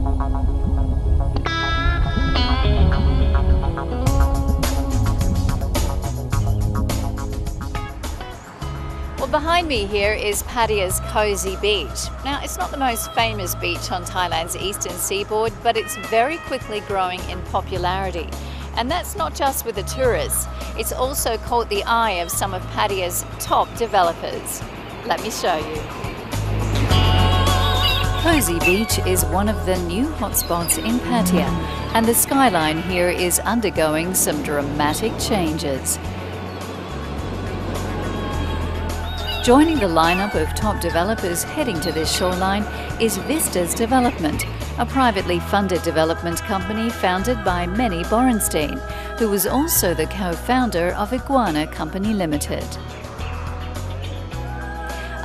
Well, behind me here is Pattaya's Cozy Beach. Now, it's not the most famous beach on Thailand's eastern seaboard, but it's very quickly growing in popularity. And that's not just with the tourists, it's also caught the eye of some of Pattaya's top developers. Let me show you. Cozy Beach is one of the new hotspots in Pattaya, and the skyline here is undergoing some dramatic changes. Joining the lineup of top developers heading to this shoreline is Vistas Development, a privately funded development company founded by Manny Borenstein, who was also the co-founder of Iguana Company Limited.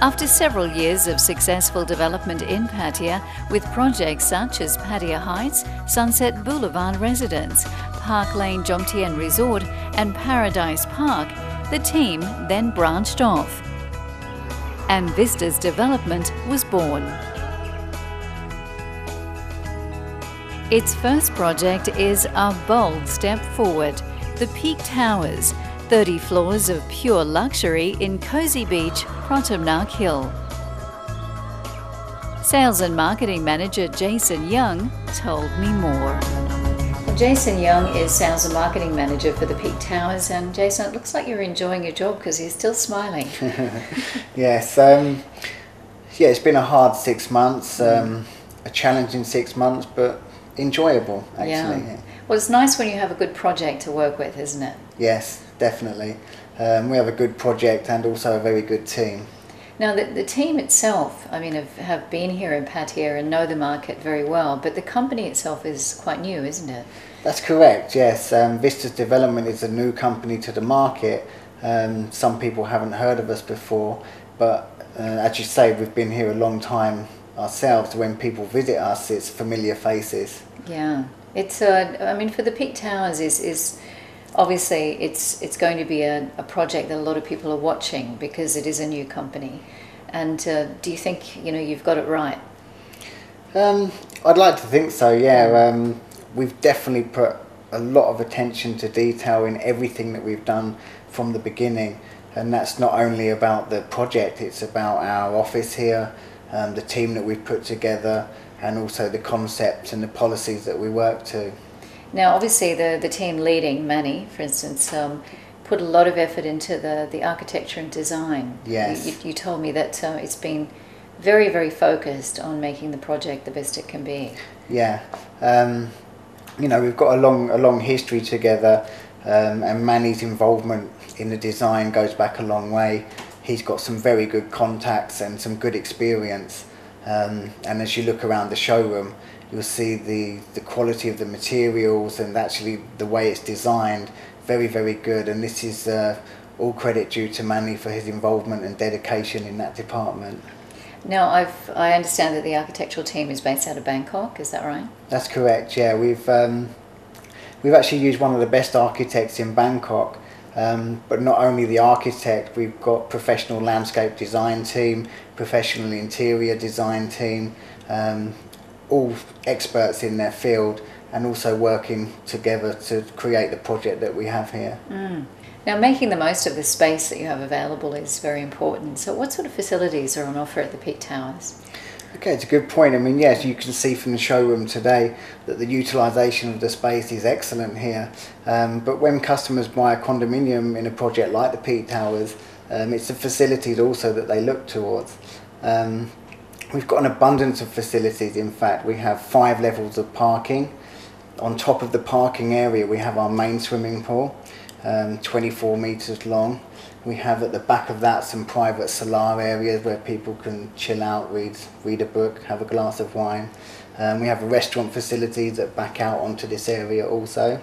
After several years of successful development in Pattaya, with projects such as Pattaya Heights, Sunset Boulevard Residence, Park Lane Jomtien Resort and Paradise Park, the team then branched off. And Vistas Development was born. Its first project is a bold step forward, the Peak Towers, 30 floors of pure luxury in Cozy Beach, Pratamnak Hill. Sales and Marketing Manager Jason Young told me more. Jason Young is Sales and Marketing Manager for the Peak Towers, and Jason, it looks like you're enjoying your job because you're still smiling. Yes, yeah, it's been a hard 6 months, a challenging 6 months, but enjoyable actually. Yeah. Well, it's nice when you have a good project to work with, isn't it? Yes, definitely. We have a good project and also a very good team. Now, the team itself, I mean, have been here in Pattaya and know the market very well, but the company itself is quite new, isn't it? That's correct, yes. Vistas Development is a new company to the market. Some people haven't heard of us before, but as you say, we've been here a long time ourselves. When people visit us, it's familiar faces. Yeah, it's I mean, for the Peak Towers is obviously it's going to be a project that a lot of people are watching because it is a new company. And do you think you've got it right? I'd like to think so. Yeah, we've definitely put a lot of attention to detail in everything that we've done from the beginning, and that's not only about the project; it's about our office here, the team that we've put together, and also the concepts and the policies that we work to. Now, obviously, the team leading, Manny, for instance, put a lot of effort into the architecture and design. Yes. You told me that it's been very, very focused on making the project the best it can be. Yeah. We've got a long history together, and Manny's involvement in the design goes back a long way. He's got some very good contacts and some good experience. And as you look around the showroom, you'll see the quality of the materials and actually the way it's designed, very, very good. And this is all credit due to Manny for his involvement and dedication in that department. Now, I understand that the architectural team is based out of Bangkok, is that right? That's correct, yeah. We've actually used one of the best architects in Bangkok, but not only the architect, we've got professional landscape design team, professional interior design team, all experts in their field and also working together to create the project that we have here. Now, making the most of the space that you have available is very important. So what sort of facilities are on offer at the Peak Towers? Okay, it's a good point. I mean, yes, you can see from the showroom today that the utilisation of the space is excellent here. But when customers buy a condominium in a project like the Peak Towers, it's the facilities also that they look towards. We've got an abundance of facilities. In fact, we have 5 levels of parking. On top of the parking area, we have our main swimming pool, 24 metres long. We have at the back of that some private salar areas where people can chill out, read a book, have a glass of wine. We have restaurant facilities that back out onto this area also.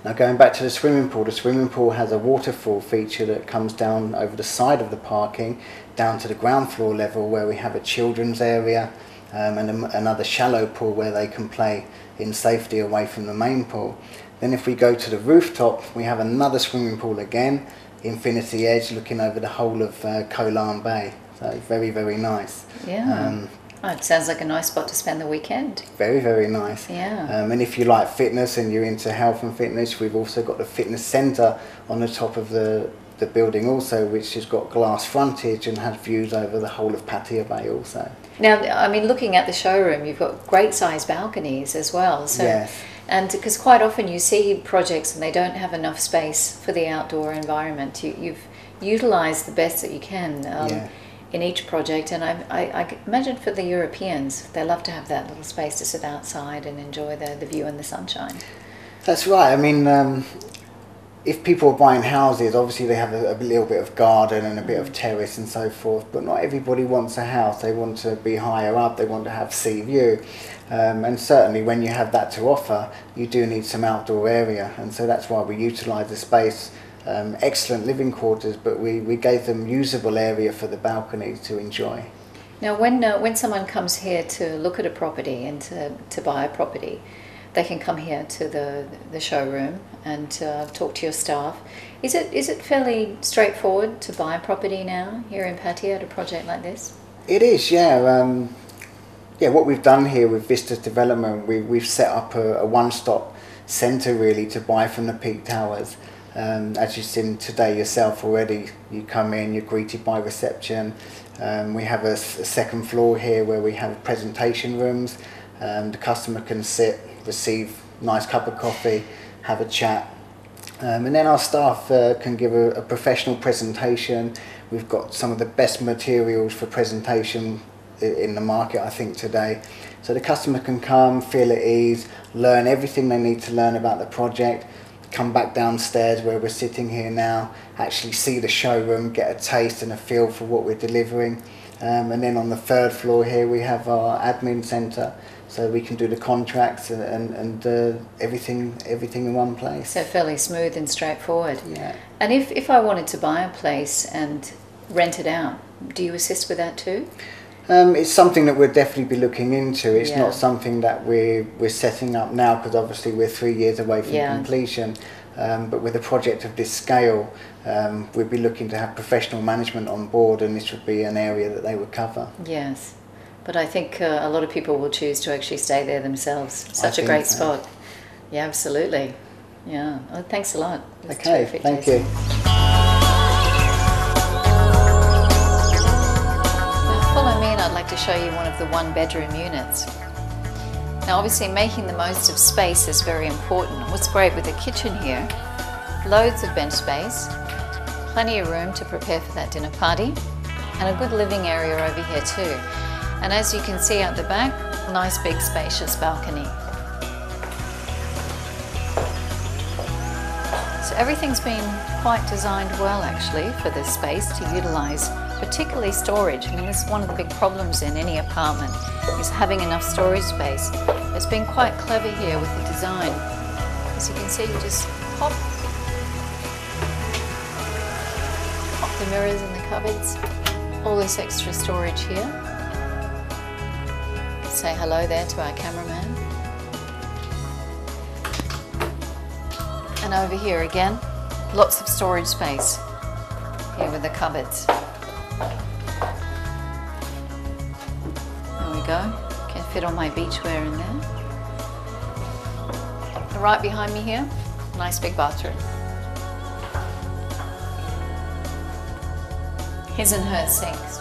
Now, going back to the swimming pool has a waterfall feature that comes down over the side of the parking down to the ground floor level, where we have a children's area and another shallow pool where they can play in safety away from the main pool. Then if we go to the rooftop, we have another swimming pool again, Infinity Edge, looking over the whole of Koh Larn Bay. So very, very nice. Yeah. Oh, it sounds like a nice spot to spend the weekend. Very, very nice. Yeah. And if you like fitness and you're into health and fitness, we've also got the fitness centre on the top of the building also, which has got glass frontage and has views over the whole of Pattaya Bay also. Now, I mean, looking at the showroom, you've got great sized balconies as well. So, yes. And because quite often you see projects and they don't have enough space for the outdoor environment. You've utilised the best that you can. Yeah. In each project, and I imagine for the Europeans, they love to have that little space to sit outside and enjoy the view and the sunshine. That's right. I mean, if people are buying houses, obviously they have a little bit of garden and a bit of terrace and so forth, but not everybody wants a house. They want to be higher up, they want to have sea view. And certainly when you have that to offer, you do need some outdoor area, and so that's why we utilise the space. Excellent living quarters, but we gave them usable area for the balcony to enjoy. Now, when someone comes here to look at a property and to buy a property, they can come here to the showroom and talk to your staff. Is it fairly straightforward to buy a property now here in Pattaya at a project like this? It is, yeah. Yeah, what we've done here with Vistas Development, we've set up a one-stop centre really to buy from the Peak Towers. As you've seen today yourself already, you come in, you're greeted by reception. We have a second floor here where we have presentation rooms. The customer can sit, receive a nice cup of coffee, have a chat. And then our staff can give a professional presentation. We've got some of the best materials for presentation in the market, I think, today. So the customer can come, feel at ease, learn everything they need to learn about the project, come back downstairs where we're sitting here now, actually see the showroom, get a taste and a feel for what we're delivering. And then on the third floor here we have our admin centre, so we can do the contracts and everything in one place. So fairly smooth and straightforward. Yeah. And if I wanted to buy a place and rent it out, do you assist with that too? It's something that we'll definitely be looking into. It's Yeah. not something that we're setting up now, because obviously we're 3 years away from completion. But with a project of this scale, we'd be looking to have professional management on board, and this would be an area that they would cover. Yes, but I think a lot of people will choose to actually stay there themselves. Such a great spot. Yeah, absolutely. Yeah. Well, thanks a lot. Okay, thank you. Follow me and I'd like to show you one of the one-bedroom units. Now obviously making the most of space is very important. What's great with the kitchen here, loads of bench space, plenty of room to prepare for that dinner party, and a good living area over here too. And as you can see out the back, nice big spacious balcony. So everything's been quite designed well actually for this space to utilise, particularly storage. I mean, this is one of the big problems in any apartment, is having enough storage space. It's been quite clever here with the design. As you can see, you just pop the mirrors in the cupboards, all this extra storage here. Say hello there to our cameraman. And over here again, lots of storage space here with the cupboards. There we go, can fit all my beachwear in there. And right behind me here, nice big bathroom. His and her sinks.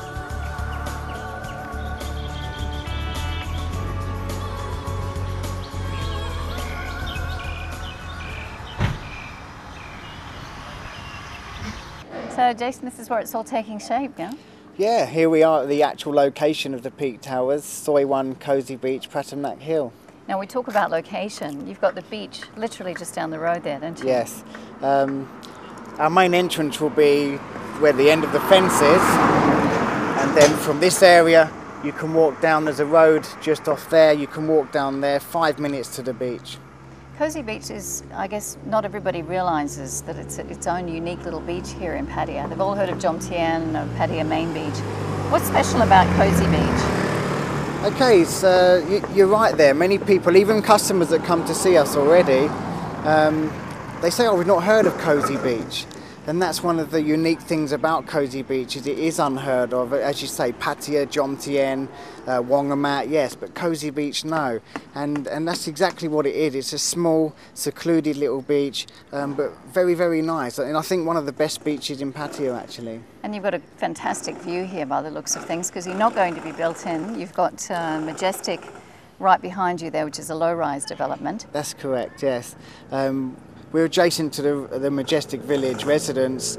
So Jason, this is where it's all taking shape, yeah? Yeah, here we are at the actual location of the Peak Towers, Soi 1 Cozy Beach, Pratamnak Hill. Now we talk about location. You've got the beach literally just down the road there, don't you? Yes. Our main entrance will be where the end of the fence is, and then from this area you can walk down. There's a road just off there, you can walk down there, 5 minutes to the beach. Cozy Beach is, I guess, not everybody realises that it's its own unique little beach here in Pattaya. They've all heard of Jomtien, Pattaya Main Beach. What's special about Cozy Beach? Okay, so you're right there. Many people, even customers that come to see us already, they say, oh, we've not heard of Cozy Beach. And that's one of the unique things about Cozy Beach, is it is unheard of. As you say, Pattaya, Jomtien, Wongamat, yes, but Cozy Beach, no. And that's exactly what it is. It's a small, secluded little beach, but very, very nice. And I think one of the best beaches in Pattaya, actually. And you've got a fantastic view here by the looks of things, because you're not going to be built in. You've got Majestic right behind you there, which is a low-rise development. That's correct, yes. We're adjacent to the Majestic Village residence,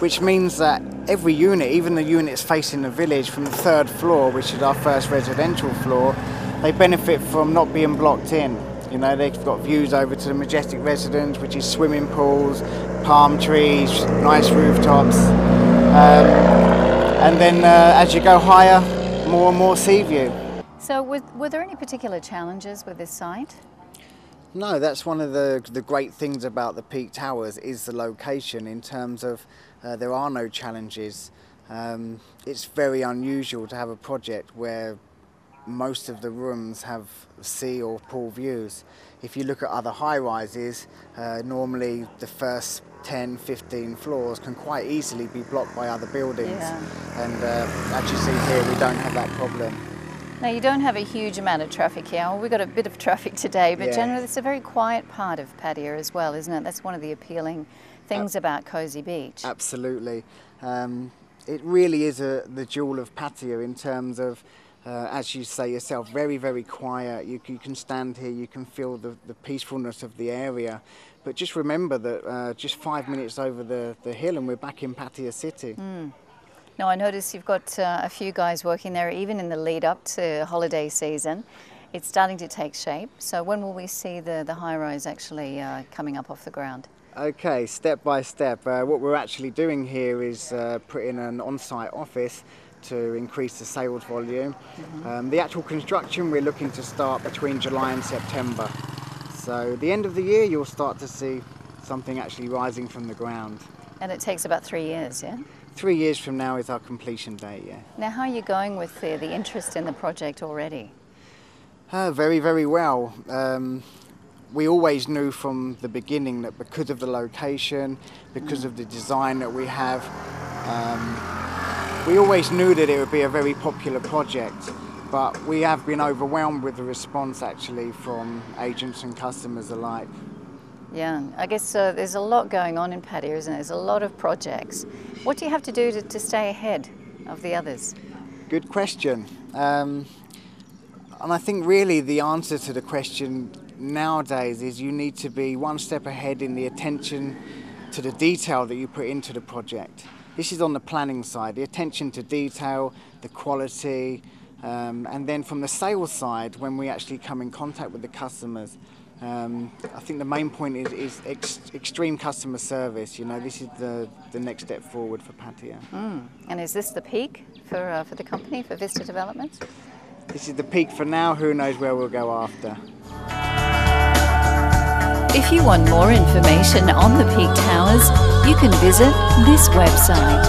which means that every unit, even the units facing the village from the 3rd floor, which is our first residential floor, they benefit from not being blocked in. You know, they've got views over to the Majestic residence, which is swimming pools, palm trees, nice rooftops. And then as you go higher, more and more sea view. So were there any particular challenges with this site? No, that's one of the great things about the Peak Towers, is the location, in terms of there are no challenges. It's very unusual to have a project where most of the rooms have sea or pool views. If you look at other high-rises, normally the first 10, 15 floors can quite easily be blocked by other buildings. Yeah. And as you see here, we don't have that problem. Now, you don't have a huge amount of traffic here. Well, we've got a bit of traffic today, but generally it's a very quiet part of Pattaya as well, isn't it? That's one of the appealing things about Cozy Beach. Absolutely. It really is the jewel of Pattaya, in terms of, as you say yourself, very, very quiet. You can stand here, you can feel the peacefulness of the area. But just remember that just 5 minutes over the hill and we're back in Pattaya City. Now, I notice you've got a few guys working there even in the lead up to holiday season. It's starting to take shape. So when will we see the high-rise actually coming up off the ground? Okay, step by step. What we're actually doing here is putting an on-site office to increase the sales volume. The actual construction we're looking to start between July and September. So the end of the year you'll start to see something actually rising from the ground. And it takes about 3 years, yeah? 3 years from now is our completion date, yeah. Now, how are you going with the interest in the project already? Very, very well. We always knew from the beginning that because of the location, because of the design that we have, we always knew that it would be a very popular project. But we have been overwhelmed with the response, actually, from agents and customers alike. Yeah, I guess there's a lot going on in Pattaya, isn't there? There's a lot of projects. What do you have to do to stay ahead of the others? Good question. And I think really the answer to the question nowadays is you need to be one step ahead in the attention to the detail that you put into the project. This is on the planning side, the attention to detail, the quality, and then from the sales side, when we actually come in contact with the customers, I think the main point is extreme customer service. You know, this is the next step forward for Pattaya. And is this the peak for the company, for Vistas Development? This is the peak for now. Who knows where we'll go after. If you want more information on the Peak Towers, you can visit this website.